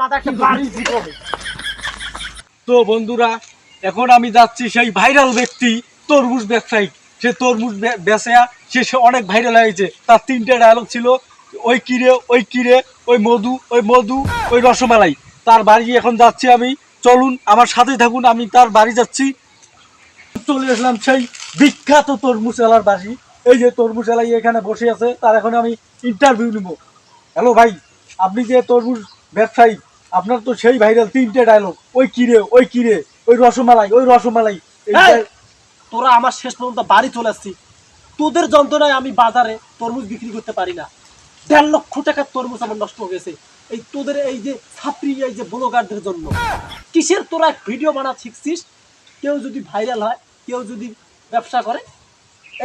মাথা একটা বাড়ি দিব। তো বন্ধুরা, এখন আমি যাচ্ছি সেই ভাইরাল ব্যক্তি তরমুজ ব্যবসায়ী। সে তরমুজ বেচা সে অনেক ভাইরাল হয়েছে। তার 3টে ডায়লগ ছিল, ওই কিরে ওই কিরে, ওই মধু ওই মধু, ওই রসমালাই। তার বাড়ি এখন যাচ্ছি আমি, চলুন আমার সাথে থাকুন, আমি তার বাড়ি যাচ্ছি। চলে আসলাম সেই বিখ্যাত তরমুজ এলার বাড়ি। এই যে তরমুজ এলাই এখানে বসে আছে, তার এখন আমি ইন্টারভিউ নিব। হ্যালো ভাই, আপনি যে তরমুজ ব্যবসায়ী, আপনার তো সেই ভাইরাল 3টে ডায়লগ, ওই কিরে ওই কিরে, ওই রসমালাই ওই রসমালাই। তোরা আমার শেষ পর্যন্ত বাড়ি চলে আসছি। তোদের যন্ত্রণায় আমি বাজারে তরমুজ বিক্রি করতে পারি না। 1.5 লক্ষ টাকার তরমুজ আমার নষ্ট হয়ে গেছে এই তোদের এই যে ছাত্রী এই যে ব্লগারদের জন্য। কিসের তোরা ভিডিও বানা শিখছিস? কেউ যদি ভাইরাল হয়, কেউ যদি ব্যবসা করে,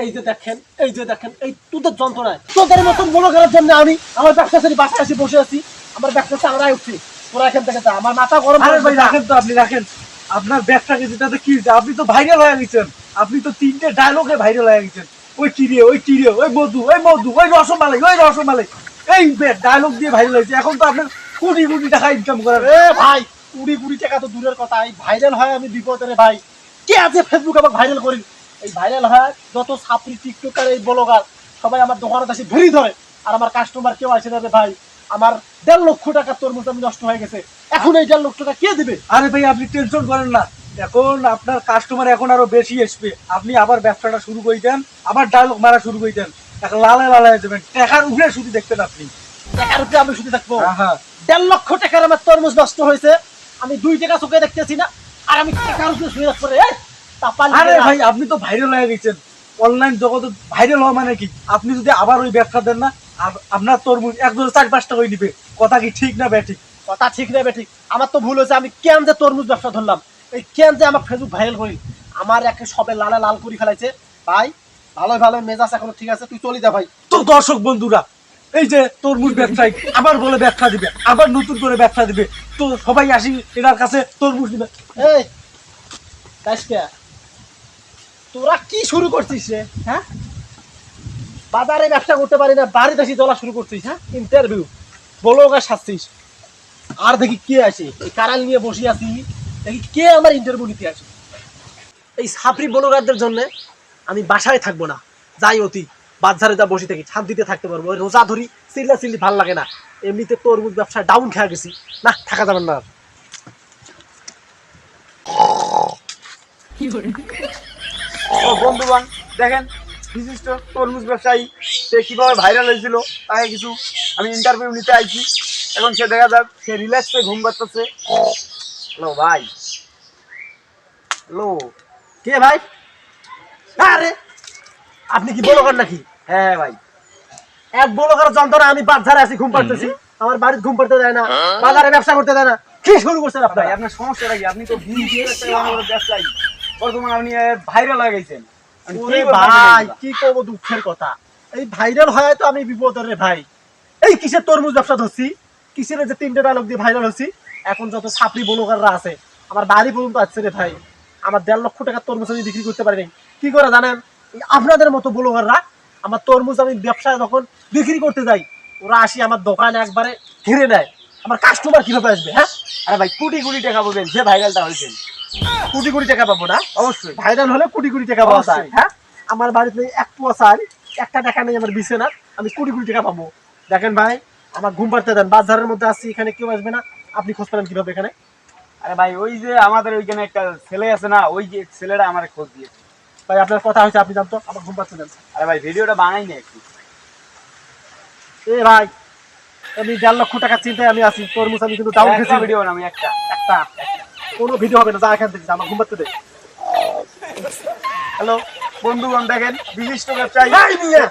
এই যে দেখেন এই যে দেখেন, এই তোদের যন্ত্রণায় তোদের মতন ব্লগারের জন্য আমি আমার ব্যবসা ছেড়ে বাসায় এসে বসে আছি। আমার ব্যবসা চামড়ায় উঠছি। তোরা এখান থেকে যা, আমার মাথা গরম। আরে ভাই রাখেন তো, আপনি রাখেন। আপনার ব্যবসাকে যেটাতে কি, আপনি তো ভাইরাল হয়ে গেছেন। আপনি তো 3টে ডায়লগে ভাইরাল হয়ে গেছেন। ওই কিরে ওই কিরে, ওই মধু ওই মধু, ওই রসমালাই ওই রসমালাই, এই ডায়লগ দিয়ে ভাইরাল হয়েছে। এখন তো আপনার কোটি কোটি টাকা ইনকাম করেন। এ ভাই, 20 টাকা তো দূরের কথা, এই ভাইরাল হয় আমি বিপদে রে ভাই। কে আছে ফেসবুক আমাকে ভাইরাল করি? এই ভাইরাল হয় যত ছাত্রী টিকটকার এই ব্লগার সবাই আমার দোকানে এসে ভিড়ি ধরে, আর আমার কাস্টমার কেউ আসে না রে ভাই। আমার 1.5 লক্ষ টাকার তরমুজ আমি নষ্ট হয়ে গেছে। এখন এই 1.5 লক্ষ টাকা কে দিবে? আরে ভাই আপনি টেনশন করেন না, এখন আপনার কাস্টমার এখন আরো বেশি আসবে। আপনি আবার ব্যবসাটা শুরু করে দেন, আবার ডায়লগ মারা শুরু করে দেন, এখন লালায় লালায় যাবেন। টাকার উপরে শুধু দেখবেন আপনি। টাকার উপরে আমি শুধু থাকবো? হ্যাঁ, 1.5 লক্ষ টাকার আমার তরমুজ নষ্ট হয়েছে, আমি 2 টাকা চোখে দেখতেছি না, আর আমি টাকার উপরে শুয়ে থাকবো রে? আরে ভাই আপনি তো ভাইরাল হয়ে গেছেন, অনলাইন জগতে ভাইরাল হওয়া মানে কি? আপনি যদি আবার ওই ব্যবসা দেন না, আপনার তরমুজ একজনে 4-5 টাকা নিবে। কথা কি ঠিক না ব্যাঠিক? কথা ঠিক নেবে ঠিক। আমার তো ভুল হয়েছে, আমি কেন যে তরমুজ ব্যবসা ধরলাম, এই কেন যে আমার ফেসবুক ভাইরাল করি, আমার একে সবে লালে লাল করে ফেলাইছে ভাই। ভালোই ভালো মেজাজ এখনো ঠিক আছে, তুই চলে যা ভাই। তো দর্শক বন্ধুরা, এই যে তরমুজ ব্যবসায়ী আবার বলে ব্যবসা দিবে, আবার নতুন করে ব্যবসা দিবে, তো সবাই আসি এনার কাছে তরমুজ দিবে। এই কাশকা, তোরা কি শুরু করছিস রে? হ্যাঁ, বাজারে ব্যবসা করতে পারি না, বাড়িতে এসে চলা শুরু করছিস। হ্যাঁ, ইন্টারভিউ ব্লগার সাজছিস। আর দেখি কে আসে, এই কারাল নিয়ে বসে আছি, দেখি কে আমার ইন্টারভিউ নিতে আসে। এই সাপড়ি ব্লগারদের জন্য আমি বাসায় থাকবো না, যাই অতি বাজারে যা বসে থাকি, শান্তিতে থাকতে পারবো। ওই রোজা ধরি চিল্লা চিল্লি ভাল লাগে না, এমনিতে তরমুজ ব্যবসায় ডাউন খেয়ে গেছি, না থাকা যাবে না। বন্ধুগণ দেখেন, বিশিষ্ট তরমুজ ব্যবসায়ী সে কিভাবে ভাইরাল হয়েছিল তাকে কিছু আমি ইন্টারভিউ নিতে আইছি। এখন সে দেখা যাক, সে রিল্যাক্সে ঘুম পাচ্ছে। হ্যালো ভাই, হ্যালো। কে ভাই? আরে আপনি কি ব্লগার নাকি? হ্যাঁ ভাই। এক ব্লগার যন্ত্রণা আমি বাজারে আছি, ঘুম পাড়তেছি, আমার বাড়িতে ঘুম পাড়তে দেয় না, বাজারে ব্যবসা করতে দেয় না। কি শুরু করছেন ভাই আপনারা? আপনার সমস্যাটা কি? আপনি তো ব্যবসায়ী, বর্তমানে আপনি ভাইরাল হয়ে গেছেন। ওরে ভাই কি করবো, দুঃখের কথা। এই ভাইরাল হয় তো আমি বিপদের রে ভাই। এই কিসের তরমুজ ব্যবসা ধরছি, কিসের যে 3টে ডায়লগ দিয়ে ভাইরাল হচ্ছি। এখন যত ছাপড়ি ব্লগাররা আছে আমার বাড়ি পর্যন্ত আসছে রে ভাই। আমার 1.5 লক্ষ টাকার তরমুজ আমি বিক্রি করতে পারি নাই। কি করে জানেন? আপনাদের মতো ব্লগাররা আমার তরমুজ আমি ব্যবসায় যখন বিক্রি করতে যাই, ওরা আসি আমার দোকানে একবারে ঘিরে নেয়। আমার কাস্টমার কিভাবে আসবে? হ্যাঁ, আরে ভাই কোটি কোটি টাকা পাবেন যে ভাইরালটা হয়েছেন। কোটি কোটি টাকা পাবো না? অবশ্যই ভাইরাল হলে কোটি কোটি টাকা পাওয়া যায়। অবশ্যই। হ্যাঁ, আমার বাড়িতে এক পোয়া চাল, একটা টাকা নেই আমার বিছে না, আমি কোটি কোটি টাকা পাবো। দেখেন ভাই, আমার ঘুম পাড়তে দেন, বাজারের মধ্যে আসছি, এখানে কেউ আসবে না। আপনি খোঁজ পেলেন কিভাবে এখানে? আরে ভাই ওই যে আমাদের ওইখানে একটা ছেলে আছে না, ওই যে ছেলেটা আমার খোঁজ দিয়েছে। ভাই আপনার কথা হয়েছে, আপনি জানতো, আমার ঘুম পাড়তে দেন। আরে ভাই ভিডিওটা বানাই না একটু। এ ভাই, আমি 1.5 লক্ষ টাকার চিন্তায় আমি আছি, তরমুজ আমি কিন্তু ডাউন খেয়েছি। ভিডিও বানাবো একটা। একটা কোনো ভিডিও হবে না, যা এখান থেকে, আমার ঘুম পাড়তে দে। হ্যালো বন্ধুগণ দেখেন, বিশিষ্ট ব্যবসায়ী। এই নিয়ে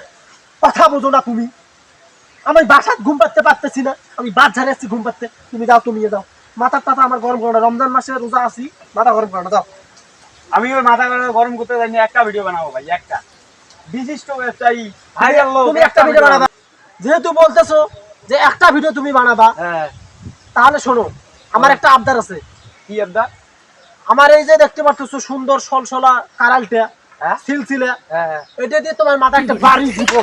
কথা বোঝো না তুমি? আমি বাসায় ঘুম পাড়তে পারতেছি না, আমি বাজারে আসছি ঘুম পাড়তে। তুমি যাও, তুমি যাও, মাথা টাথা আমার গরম করো না, রমজান মাসে রোজা আছি, মাথা গরম করো না, যাও। আমি ওই মাথা গরম করতে যাইনি, একটা ভিডিও বানাবো ভাই একটা। বিশিষ্ট ব্যবসায়ী ভাইরাল লোক, তুমি একটা ভিডিও বানাবা। যেহেতু বলতেছো যে একটা ভিডিও তুমি বানাবা, হ্যাঁ তাহলে শোনো, আমার একটা আবদার আছে। কি আবদার? আমার এই যে দেখতে পাচ্ছ সুন্দর সলসলা কারালটা, হ্যাঁ সিলসিলা, হ্যাঁ। এটা দিয়ে তোমার মাথা একটা বাড়ি দিব।